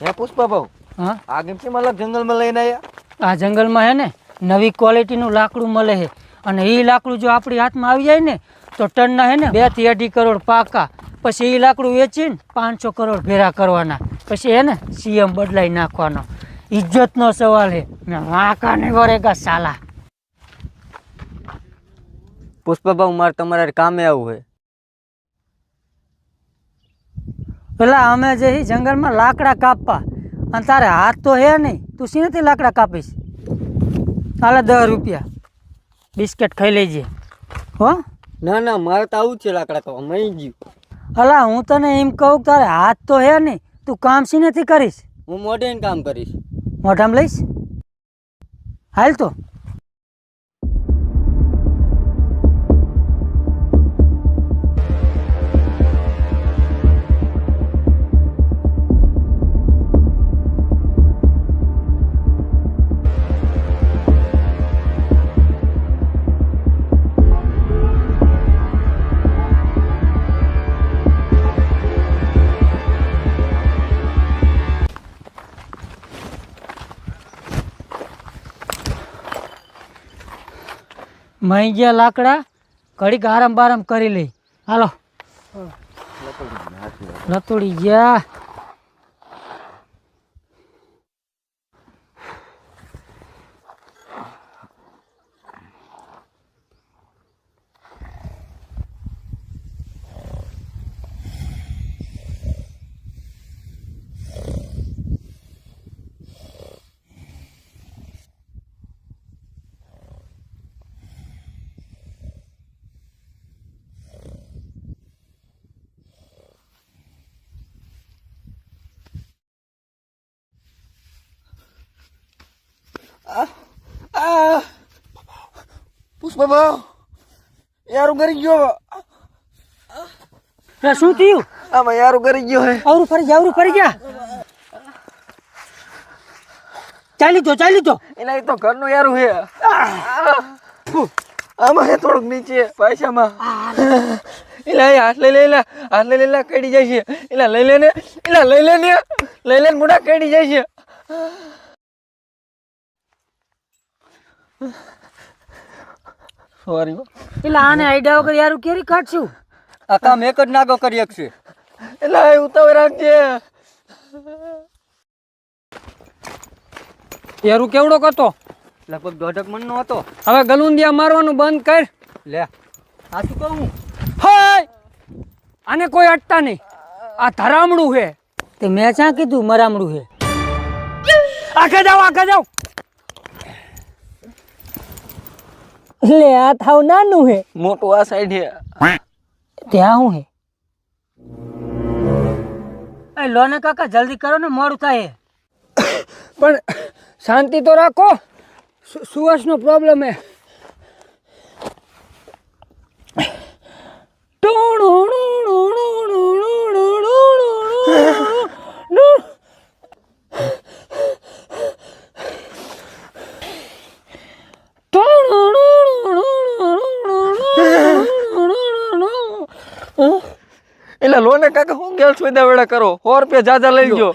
હે પુષ્પા ભાવ હા આ કેમ છે મને જંગલમાં લઈને આવ્યા? આ જંગલમાં હે ને નવી ક્વોલિટીનું લાકડું મળે છે અને એ લાકડું જો આપણી હાથમાં આવી જાય ને તો ટનના હે ને 2 થી 2.5 કરોડ પાકા. પછી એ લાકડું વેચીને 500 કરોડ ભેરા કરવાના. પછી હે ને સીએમ બદલાઈ નાખવાનો. ઇજ્જતનો સવાલ છે ને વાંકા નહીં વળેગા સાલા. પુષ્પા ભાવ મારે તમારે કામે આવવું છે. પેલા અમે જે જંગલમાં લાકડા કાપવા અને તારે હાથ તો હે નહીં, તું શીનેથી લાકડા કાપીશ? હાલે 10 રૂપિયા બિસ્કિટ ખાઈ લેજે હો. ના ના મારે તો આવું જ છે લાકડા તો મળી ગયું. અલા હું તને એમ કહું તારે હાથ તો હે નહીં, તું કામ શીનેથી કરીશ? હું મોઢે કામ કરીશ. મોઢામાં લઈશ હાલ તો. મહી ગયા લાકડા, ઘડીક આરામ બારામ કરી લઈ. હાલો લતુડી ગયા. પુષ્પા ભાવ યારું કરી ગયો. શું થયું? આમાં યારું કરી ગયો હે. આવરું ફરી ગયા. ચાલી જો એના એ તો ઘરનું યારું હે. આમાં હે થોડુંક નીચે પૈસામાં. એલા હાથ લઈ લે કડી જાય છે. એલા લઈ લે મોઢા કડી જાય છે. સોરી એટલે આને આઈડિયા વગર યારું કેરી કાઢશું? આ કામ એક જ નાગો કરી શકશે. એટલે ઉતાવળ રાખજે. યારું કેવડો હતો? લગભગ 1.5 મણનો હતો. હવે ગલુંદિયા મારવાનું બંધ કર. લે આ શું કહું? હાય આને કોઈ અટતા નહીં. આ ધરામણું છે. તે મેં ક્યાં કીધું મરામણું છે? આખે જાઓ. લે આ થાવ નાનું હે. મોટું આ સાઈડ હે. ત્યાં હું હે? એ લોને કાકા જલ્દી કરો ને, મોડું થાય. પણ શાંતિ તો રાખો, સુવાસનો પ્રોબ્લેમ હે. એટલે લોને કાકા હું ગેલ સુવિધા વેળા કરો. 100 રૂપિયા જાજા લઈ ગયો.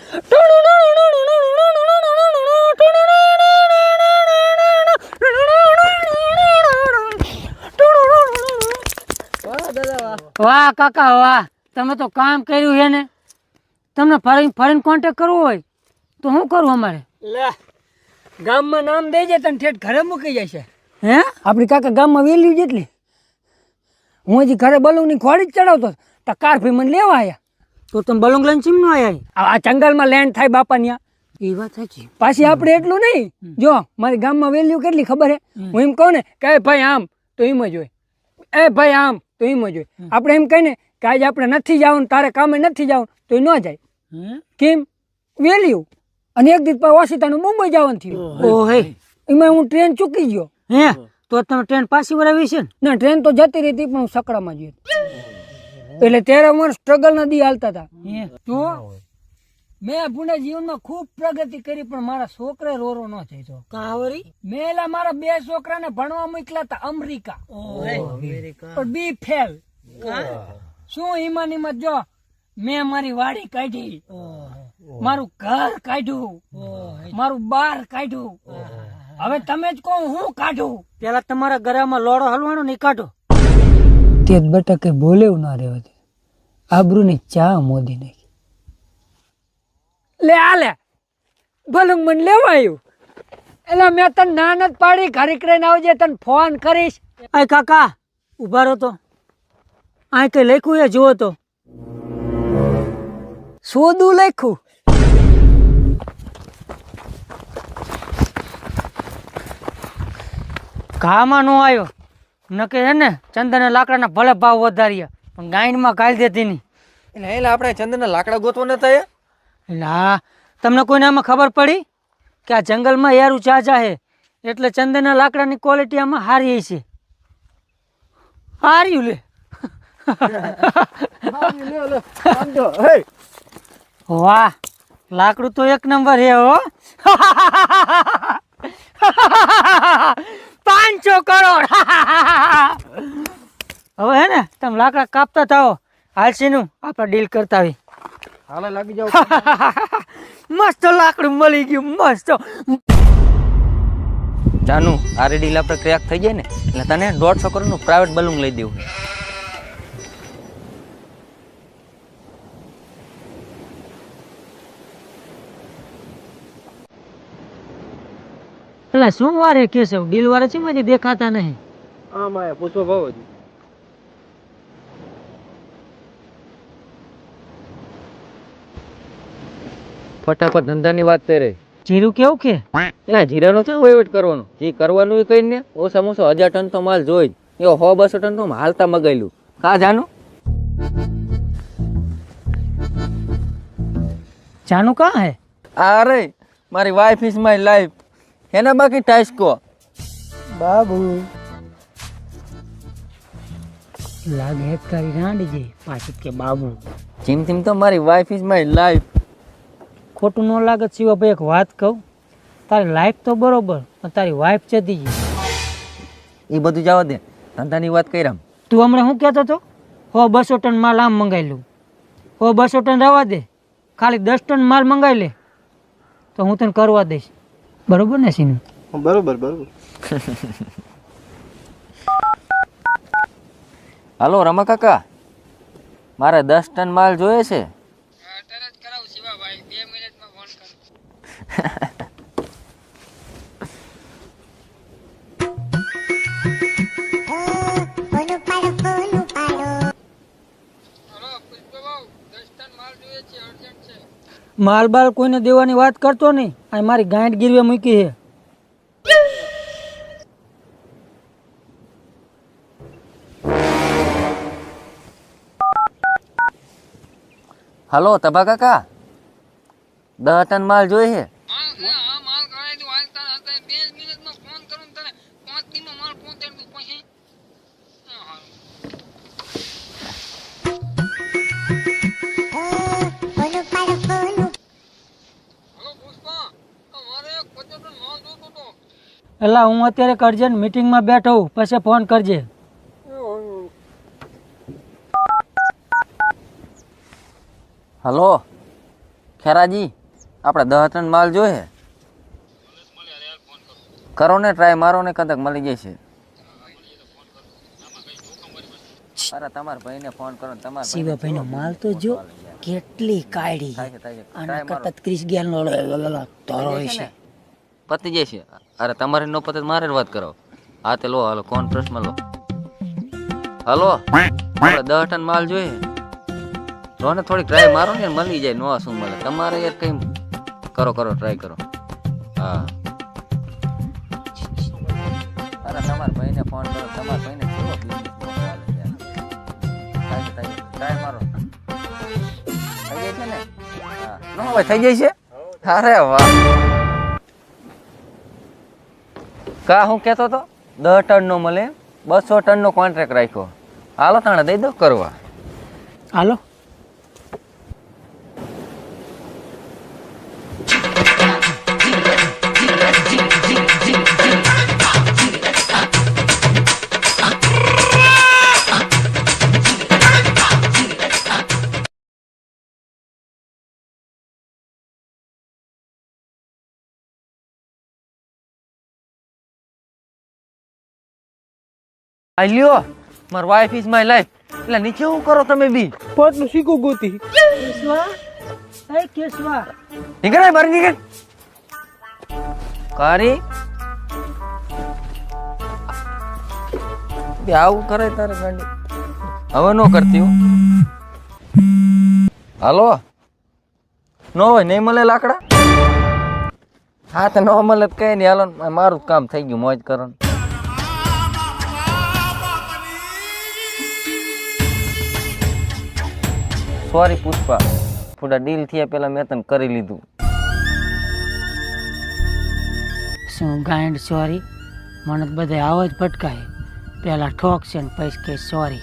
વાહ કાકા વાહ, તમે તો કામ કર્યું છે ને. તમને ફરીને કોન્ટેક્ટ કરવો હોય તો શું કરવું અમારે? લે ગામમાં નામ દેજે, તને ઠેઠ ઘરે મૂકી જાય છે. હે આપણી કાકા ગામમાં વેલ્યુ જેટલી. હું હજી ઘરે બલૂંગની ખોડી જ ચડાવતો તો કાર ભાઈ મને લેવા આવ્યા. તો તમે બલૂંગ લઈને ચીમ નો આવ્યા? આ જંગલમાં લેન્ડ થાય બાપા ન્યા. એ વાત સાચી. પાછી આપણે એટલું નહીં. જો મારી ગામમાં વેલ્યુ કેટલી ખબર હે? હું એમ કહું ને કે ભાઈ આમ તો એમ જ હોય, એ ભાઈ આમ તો એમ જ હોય. આપણે એમ કહીને કે આજે આપણે નથી જવું, તારે કામે નથી જવું, તો એ ન જાય. કેમ? વેલ્યુ. અને એક દિવસ વોશિતાનું મુંબઈ જવાનું થયું. ઓહે એમાં હું ટ્રેન ચૂકી ગયો. હે તો તમે ટ્રેન પાછી વરાવી છે ને? ના ટ્રેન તો જતી રહી હતી પણ હું સકડામાં ગયો. એટલે 13 વર્ષ સ્ટ્રગલ ના દી હાલતા હતા. તો મેં પૂર્ણ જીવનમાં ખૂબ પ્રગતિ કરી પણ મારા છોકરા રોરો ન થયો. કાવરી મેં મારા 2 છોકરાને ભણવા મોકલ્યા હતા અમેરિકા. પણ બી ફેલ. શું ઈમાન જો મેં મારી વાડી કાઢી મારું ઘર કાઢ્યું, મારું બાર કાઢ્યું. હવે તમે જ કહો હું કાઢું. પેલા તમારા ઘરમાં લોડો હલવાનો નહીં કાઢો. તે બેટા કે બોલે ના રહેવા દે, આબરૂ ની ચા મોદી નાખી. લે આ લે ભલું મને લેવા આવ્યું. એટલે મેં તને નાન જ પાડી, ઘરે કરીને આવજે, તને ફોન કરીશ. આ કાકા ઉભા રહો તો, આ કઈ લખ્યું એ જુઓ તો. સોદું લખ્યું. ઘામાં નો આવ્યો નકે હે ને ચંદન લાકડાના ભલે ભાવ વધાર્યા, પણ ગાયનમાં ગાળી દેતી નહીં. એટલે આપણે ચંદનના લાકડા ગોતવા નતા એ. એટલે હા, તમને કોઈને આમાં ખબર પડી કે આ જંગલમાં યારું ચાચા છે એટલે ચંદનના લાકડાની ક્વોલિટી આમાં હારી છે. હાર્યું લે. વાહ, લાકડું તો એક નંબર હે હો. 500 કરોડ. હવે હે ને તમે લાકડા કાપતા થાઓ, હાલસી નું આપણે ડીલ કરતા આવી. હાલે લાગી જાવ. મસ્ત લાકડું મળી ગયું, મસ્ત. જાનુ આ ડીલ આપણે ક્રેક થઈ જાય ને એટલે તને 150 કરોડનું પ્રાઇવેટ બલૂન લઈ દેવું. એટલે શું વારે કેશવ, ડીલ વાળા છે મને દેખાતા નહીં. આમાં પૂછો ભાવ જ. ફટાફટ ધંધાની વાત કરે. જીરું કેવું કે એના જીરાનો છે વહીવટ કરવાનો, જે કરવાનું એ કહીને ઓછામાં ઓછો 1000 ટન તો માલ જોઈ જ. એવો 100-200 ટન તો હાલતા મગાયેલું. કા જાનુ? જાનું કાં હે? અરે મારી વાઇફ ઇઝ માય લાઈફ. એના બાકી ટાઈસ્કો. બાબુ લાગે તારી રાંડી જે પાછી કે બાબુ. જીમ જીમ તો મારી વાઇફ ઇઝ માય લાઈફ. ખોટું ન લાગે શિવાભાઈ, એક વાત કહું, તારી લાઈફ તો બરોબર પણ તારી વાઈફ જતી ગઈ. એ બધું જવા દે, ધંધાની વાત કર્યા. તું હમણાં શું કહેતો હતો? 100-200 ટન માલ આમ મંગાવી લઉં. 100-200 ટન રવા દે, ખાલી 10 ટન માલ મંગાવી લે તો હું તને કરવા દઈશ. બરોબર ને સીનું? બરોબર બરોબર. હાલો રમા કાકા, મારે 10 ટન માલ જોઈએ છે. માલ બાલ કોઈને દેવાની વાત કરતો નહીં, આ મારી ગાંઠ ગીરવે મૂકી છે. હાલો તબા કાકા, 10 ટન માલ જોઈએ છે. એટલે હું અત્યારે અર્જન્ટ મીટિંગમાં બેઠો હું, પછી ફોન કરજે. હલો ખેરાજી, આપણે 10 ટન માલ જોઈએ. કરો ને ટ્રાય, મારો ને કદાચ મળી જશે. અરે તમારા ભાઈને ફોન કરો ને, તમારા શિવાભાઈનો માલ તો જો કેટલી કાઢી આના કરતા 30 ગેલ નો તોરો છે. પતી જશે. અરે તમારે નો પતે મારે જ વાત કરો. હા તે લો, હાલો કોન્ટ્રાસ્ટમાં લો. હલો આપણે 10 ટન માલ જોઈએ. લો ને થોડી ટ્રાય મારો ને, મળી જાય. નો શું મળે તમારે યાર, કઈ કરો ટ્રાય કરો. હા અરે તમારા ભાઈને ફોન કરો, તમારા ભાઈને કેવો બિઝનેસ ચાલે યાર. ટ્રાય મારો. થઈ જાય છે ને? હા નો હવે થઈ જાય છે. અરે વાહ. કા હું કહેતો તો 10 ટન નો મળે, 200 ટન નો કોન્ટ્રાક્ટ રાખ્યો. હાલો તાણે દઈ દો કરવા. હાલો. આ લ્યો માર વાઇફ ઇઝ માય લાઈફ. એટલે નીચે શું કરો તમે બી? પોતનું શીખું ગોતી. કેશવા એ કેશવા નીકળ બહાર નીકળ. કારી બે આવું કરે તારે ગાંડી. હવે નો કરતી હો. હાલો નો હોય નહીં મળે લાકડા. હા તો નો મળે કઈ નહીં. હાલો મારું કામ થઈ ગયું. મોજ કરો. સોરી પુષ્પા, થોડા ડીલ થયા પેલા મેં તને કરી લીધું. શું ગાંડ સોરી? મને તો બધે આવાજ ભટકાય. પેલા ઠોકશે ને પછી કે સોરી.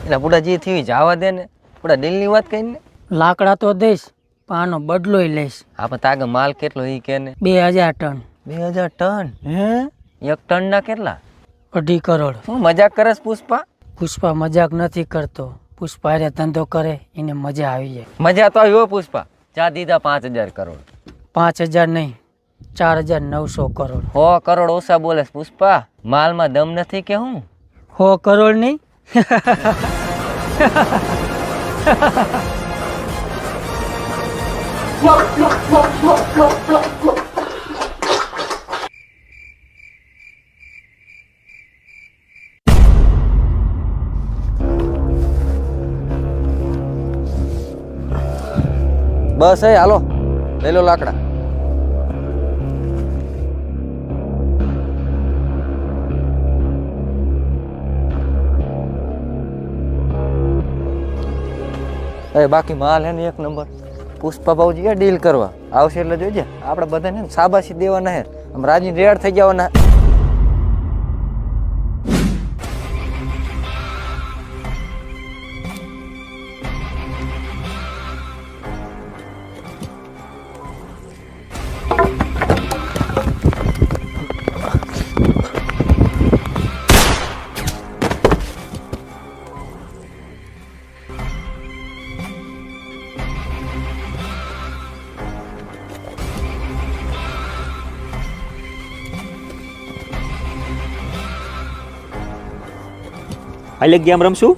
એટલે પૂડા જે થયું જવા દે ને. પૂડા ડીલની વાત કઈ ને. લાકડા તો દઈશ પણ આનો બદલોય લઈશ. હા પણ તાગે માલ કેટલો એ કે ને. 2000 ટન. 2000 ટન? હે? એક ટન ના કેટલા? 2.5 કરોડ. શું મજાક કરસ પુષ્પા? પુષ્પા મજાક નથી કરતો. પુષ્પા હારે ધંધો કરે એને મજા આવી જાય. મજા તો આવ્યો પુષ્પા. ચા દીધા 5000 કરોડ. 5000 નહીં, 4900 કરોડ. 100 કરોડ ઓછા બોલે પુષ્પા. માલમાં દમ નથી કે હું? 100 કરોડ નહીં. બસ એ હાલો લઈ લો લાકડા. બાકી માલ હે ને 1 નંબર. પુષ્પા ભાવજી ડીલ કરવા આવશે એટલે જોઈજે. આપણે બધાને શાબાશી દેવાના હે. આમ રાજી રેડ થઈ જવાના. હાલે ગેમ રમશું.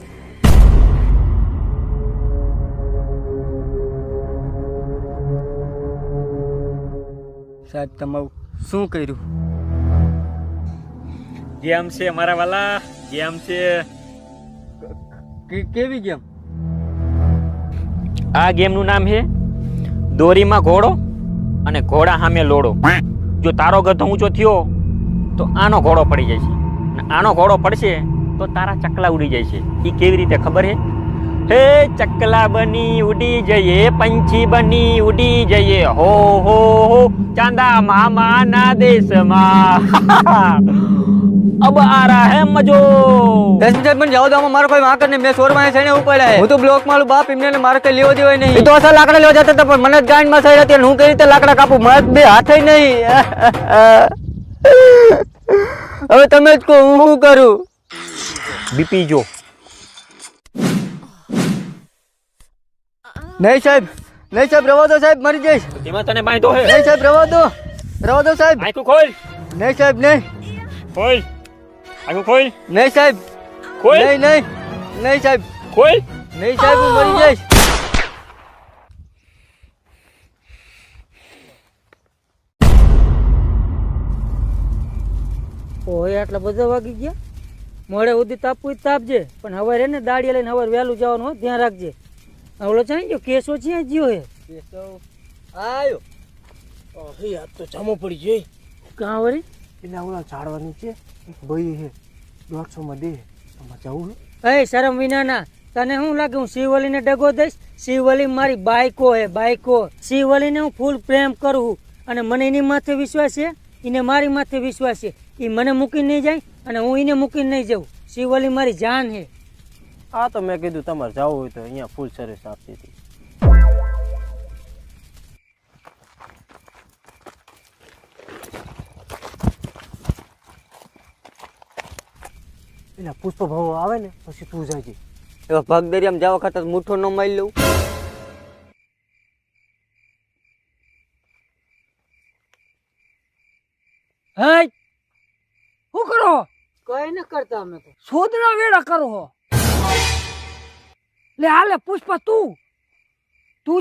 સાહેબ તમારું શું કર્યું? ગેમ છે મારા વાલા, ગેમ છે. કેવી ગેમ? આ ગેમનું નામ છે દોરીમાં ઘોડો અને ઘોડા સામે લોડો. જો તારો ગધો ઊંચો થયો તો આનો ઘોડો પડી જાય છે, અને આનો ઘોડો પડશે તો તારા ચકલા ઉડી જાય છે. એ કેવી રીતે ખબર છે? હે ચકલા બની ઉડી જઈએ, પંછી બની ઉડી જઈએ, હો હો હો ચાંદા મામાના દેશમાં. અબ આ રહા હે મજો. દસ મિનિટ જાવ દો. મારો કોઈ વાંક નહીં. મેં ચોરમાં છે ને ઉપાડ્યા. હું તો બ્લોક મારું બાપ એમને મારે કઈ લેવો દેવાય નહીં. તો અસલ લાકડા લેવા જતા હતા પણ મને જ ગાંડમાં થઈ હતી. હું કઈ રીતે લાકડા કાપું? મારે બે હાથ નહીં. હવે તમે જ કહો હું શું કરું? બીપી જો. નહીં સાહેબ, નહીં સાહેબ, રવા દો સાહેબ, મરી જઈશ. તેમાં તને બાંધો હે. નહીં સાહેબ, રવા દો, રવા દો સાહેબ. આંખું ખોલ. નહીં સાહેબ, નહીં. ખોલ. આંખું ખોલ. નહીં સાહેબ, ખોલ. નહીં, નહીં, નહીં સાહેબ, ખોલ. નહીં સાહેબ, હું મરી જઈશ. ઓય આટલા બધા વાગી ગયા. મોડે સુધી તાપવું તાપજે, પણ હવે રે ને દાડિયા લઈને હવે વહેલું જવાનું હોય, ધ્યાન રાખજે. ઓલો છે ને કેસો છે જીઓ હે. આયો. ઓહી આ તો જામો પડી જોઈ. કાં વળી? પેલા ઓલા ઝાડવા નીચે એક ભાઈ હે 150 માં દે. આમાં જાવું હે? એ શરમ વિનાના તને શું લાગે હું શિવલીને ડગો દઈશ? શિવલી મારી બાઈકો હે, બાઈકો. શિવલીને હું ફૂલ પ્રેમ કરું અને મને એની માથે વિશ્વાસ છે, એને મારી માથે વિશ્વાસ છે. એ મને મૂકીને નહીં જાય અને હું એને મૂકીને નહીં જાઉં. શિવલી મારી જાન હે. આ તો મેં કીધું તમારે જવું હોય તો અહીંયા ફૂલ સર્વિસ આપતી હતી. પેલા પુષ્પ ભાવ આવે ને પછી તું જાજે. એવા ભાગદરિયામાં જવા ખાતર મુઠ્ઠો ન મારી લઉં. હે શું કરો? કઈ ન કરતા અમે તો શોધના વેડા કરો હો. લે હાલે પુષ્પા તું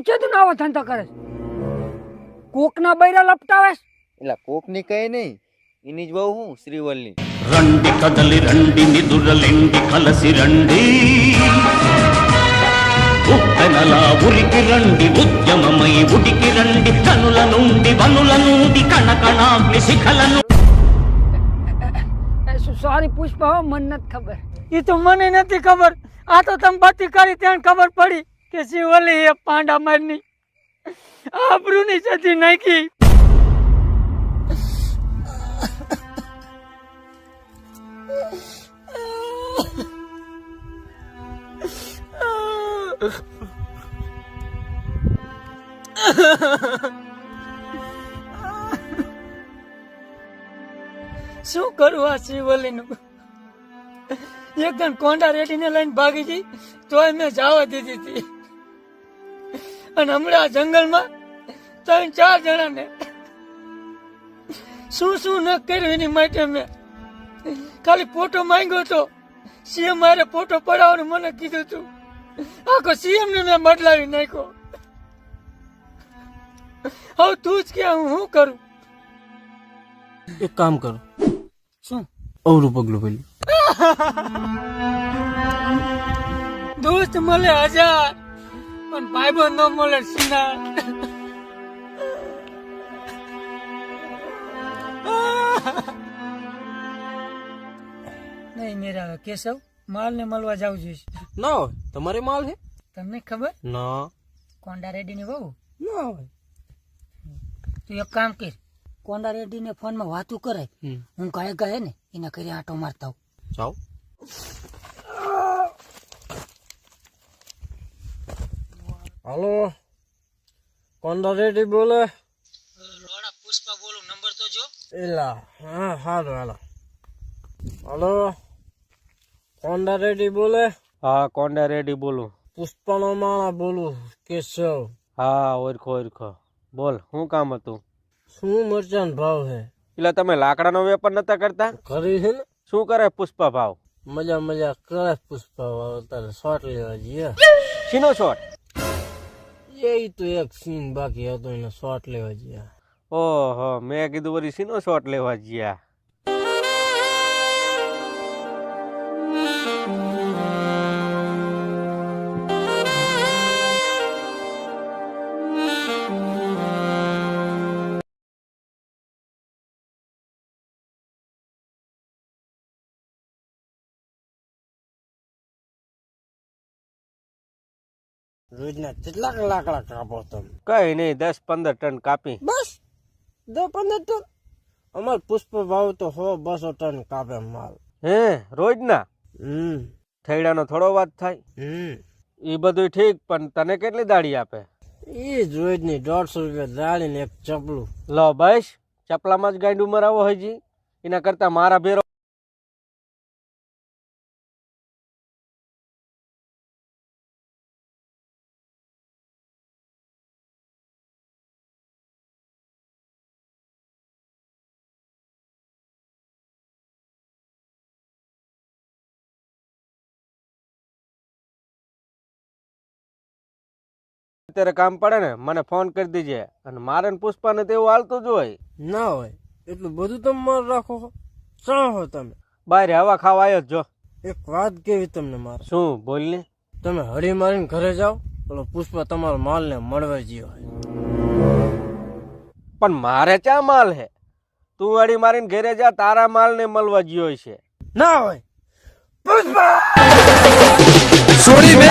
છે તું આવા ધંધા કરે કોકના બૈરા લપટાવે એટલે કોકની કઈ નહીં, એની જ બહુ હું શ્રીવલ્લી. రండి కదలి రండి నిదురలిండి కలసి రండి ఉప్పెనలా ఉరికి రండి ఉద్యమమై ఉడికి రండి కనుల నుండి వనుల నుండి కణకణాగ్ని శిఖలను સોરી પુષ્પા હો મને નથી ખબર. એ તો મને નથી ખબર, આ તો તમે બતી કરી ત્યાં ખબર પડી કે શિવલી એ પાંડા મારની આબરૂની સતી નાખી. શું કરું આ શિવલી નું? એકદમ કોંડા રેડીને લઈને ભાગી ગઈ તોય મેં જવા દીધી હતી. અને હમણાં આ જંગલમાં 3-4 જણાને શું ન કર્યું એની માટે મેં ખાલી ફોટો માંગ્યો તો સીએમ મારે ફોટો પડાવવાનું મને કીધું તું. આખો સીએમ ને મેં બદલાવી નાખ્યો. હવે તું જ કે હું શું કરું? એક કામ કરો, શું અવરું પગલું પેલું દોસ્ત મળે 1000 પણ ભાઈબંધ ન મળે સિના. નહીં મેરા કેશવ માલ ને મળવા જાવ જોઈએ. ના હોય તમારે માલ છે તમને ખબર ના કોંડા રેડી ની બહુ ના હોય. તું એક કામ કર, કોંડા રેડી ને ફોન માં વાતું કરે, હું ગાય ને એના કરી આટો મારતા આવું. જાઓ. હાલો કોંડા રેડી બોલે? લોડા પુષ્પા બોલું, નંબર તો જો. એલા હા હાલો હાલો. હાલો કોંડા રેડી બોલે? હા કોંડા રેડી બોલું. પુષ્પાનો માળા બોલું કેશવ. હા ઓળખો બોલ, શું કામ હતું? શું મરચાં ભાવ છે? એટલે તમે લાકડાનો વેપાર નતા કરતા? ખરી છે ને? શું કરે પુષ્પા ભાવ? મજા કરે પુષ્પા ભાવ. તારે શોટ લેવા જઈએ. શીનો શોટ? એ તો એક સીન બાકી હતો એને શોટ લેવા જઈએ. ઓહો મેં કીધું વળી શીનો શોટ લેવા ગયા. રોજના કેટલાક લાકડા કાપો તમે? કઈ નહીં 10-15 ટન કાપી. બસ 10-15 ટન? અમાર પુષ્પ ભાવ તો 100-200 ટન કાપે માલ. હે રોજના? થૈડાનો થોડો વાત થાય. એ બધું ઠીક, પણ તને કેટલી દાડી આપે? એ જ રોજની 150 રૂપિયા દાળી ને એક ચપલું. લો બસ ચપલામાં જ ગાંડું મરાવો હજી, એના કરતા મારા ભેરો અત્યારે કામ પડે ને મને ફોન કરી દીજે, અને મારે ને પુષ્પાને તેવું હાલતું જ હોય. ના હોય એટલું બધું તમે માર રાખો છો? શું હો તમે? બહાર હવા ખાવા આવ્યો જ જો. એક વાત કેવી તમને મારે. શું બોલ ને? તમે હળી મારીને ઘરે જાઓ, પેલો પુષ્પા તમારો માલ ને મળવા જ્યો. પણ મારે ક્યાં માલ હે? તું વાડી મારીને ઘરે જા, તારા માલ ને મળવા જ્યો છે. ના હોય પુષ્પા સોરી બે